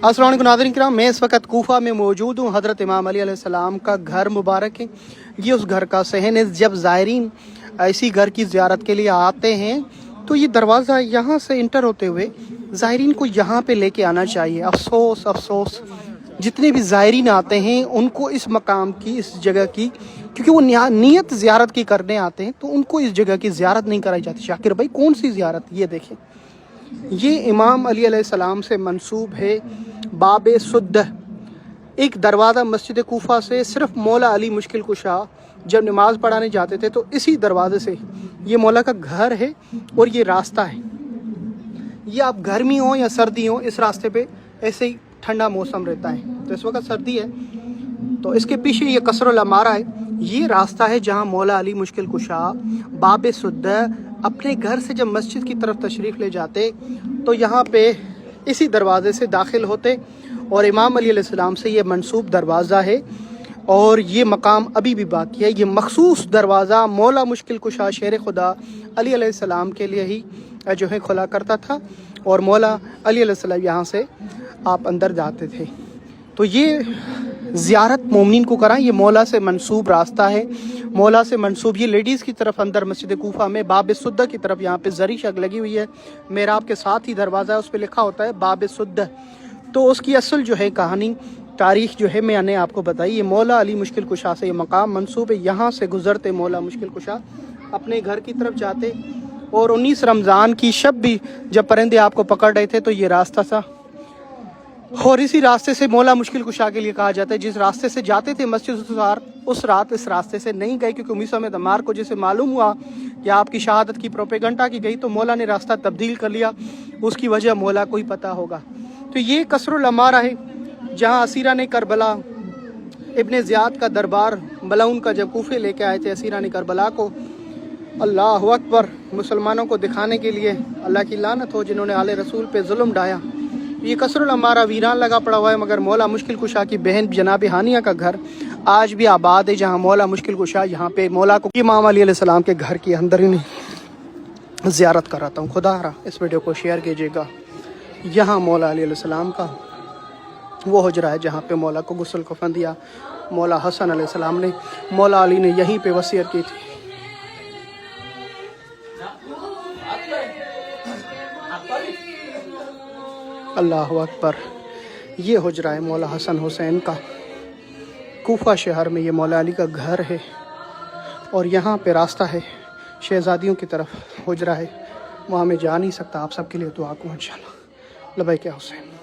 अस्सलाम वालेकुम नाज़रीन किराम, मैं इस वक्त कोफा में मौजूद हूँ। हज़रत इमाम अली अलैहिस्सलाम का घर मुबारक है। ये उस घर का सहन है। जब ज़ायरीन ऐसी घर की ज़ियारत के लिए आते हैं तो ये दरवाज़ा यहाँ से इंटर होते हुए ज़ायरीन को यहाँ पे लेके आना चाहिए। अफसोस अफसोस जितने भी ज़ायरीन आते हैं उनको इस मकाम की, इस जगह की, क्योंकि वो नियत ज़ियारत की करने आते हैं तो उनको इस जगह की ज़ियारत नहीं कराई जाती। शाकिर भाई कौन सी ज़ियारत? ये देखें, ये इमाम अली अलैहिस्सलाम से मंसूब है बाब सुद्द, एक दरवाज़ा मस्जिद कोफा से। सिर्फ मौला अली मुश्किल कुशा जब नमाज़ पढ़ाने जाते थे तो इसी दरवाज़े से, ये मौला का घर है और ये रास्ता है। ये आप गर्मी हो या सर्दी हो, इस रास्ते पे ऐसे ही ठंडा मौसम रहता है। तो इस वक्त सर्दी है तो इसके पीछे ये कसरुल अमारा है। ये रास्ता है जहाँ मौला अली मुश्किल कुशा बाब सुद्द अपने घर से जब मस्जिद की तरफ तशरीफ़ ले जाते तो यहाँ पे इसी दरवाज़े से दाखिल होते और इमाम अली अलैहिस्सलाम से ये मंसूब दरवाज़ा है और ये मकाम अभी भी बाकी है। ये मखसूस दरवाज़ा मौला मुश्किल कुशा शेर खुदा अली अलैहिस्सलाम के लिए ही जो है खुला करता था और मौला अली अलैहिस्सलाम यहाँ से आप अंदर जाते थे। तो ये ज़ियारत मोमिन को कराएं। ये मौला से मंसूब रास्ता है, मौला से मंसूब। ये लेडीज़ की तरफ अंदर मस्जिद कोफा में बाब सुद्द की तरफ यहाँ पे जरी शक लगी हुई है। मेरा आपके साथ ही दरवाज़ा है, उस पर लिखा होता है बाब सुद्द। तो उसकी असल जो है कहानी, तारीख़ जो है मैंने आपको बताई। ये मौला अली मुश्किल कुशा से ये मकाम मंसूब है। यहाँ से गुज़रते मौला मुश्किल कुशा अपने घर की तरफ जाते और 19 रमज़ान की शब भी जब परिंदे आपको पकड़ रहे थे तो ये रास्ता था और इसी रास्ते से मौला मुश्किल कुशा के लिए कहा जाता है। जिस रास्ते से जाते थे मस्जिद उस रात इस रास्ते से नहीं गए, क्योंकि 19 दमार को जैसे मालूम हुआ कि आपकी शहादत की प्रोपेगंडा की गई तो मौला ने रास्ता तब्दील कर लिया। उसकी वजह मौला को ही पता होगा। तो ये कसरुल अमारा है जहाँ असीरा ने करबला, इब्ने ज़ियाद का दरबार मलाउन का जब कूफे लेके आए थे असीरा ने करबला को, अल्लाह अकबर, मुसलमानों को दिखाने के लिए अल्लाह की लानत हो जिन्होंने आले रसूल पे जुल्म ढाया। ये कसरुल अमारा वीरान लगा पड़ा हुआ है, मगर मौला मुश्किल कुशा की बहन जनाब हानिया का घर आज भी आबाद है, जहाँ मौला मुश्किल कुशा यहाँ पे मौला को इमाम अली अलैहिस्सलाम के घर के अंदर ही ज़ियारत कराता हूँ। खुदा रहा इस वीडियो को शेयर कीजिएगा। यहाँ मौला अली अलैहिस्सलाम का वो हुजरा है जहाँ पे मौला को गुस्ल कफन दिया मौला हसन अलैहिस्सलाम ने। मौला अली ने यहीं पे वसीयत की थी। अल्लाह अकबर। ये हुजरा है मौला हसन हुसैन का। कोफा शहर में ये मौला अली का घर है और यहाँ पे रास्ता है शहज़ादियों की तरफ, हुजरा है, वहाँ मैं जा नहीं सकता। आप सबके लिए दुआ को इंशाअल्लाह। लबैक या हुसैन।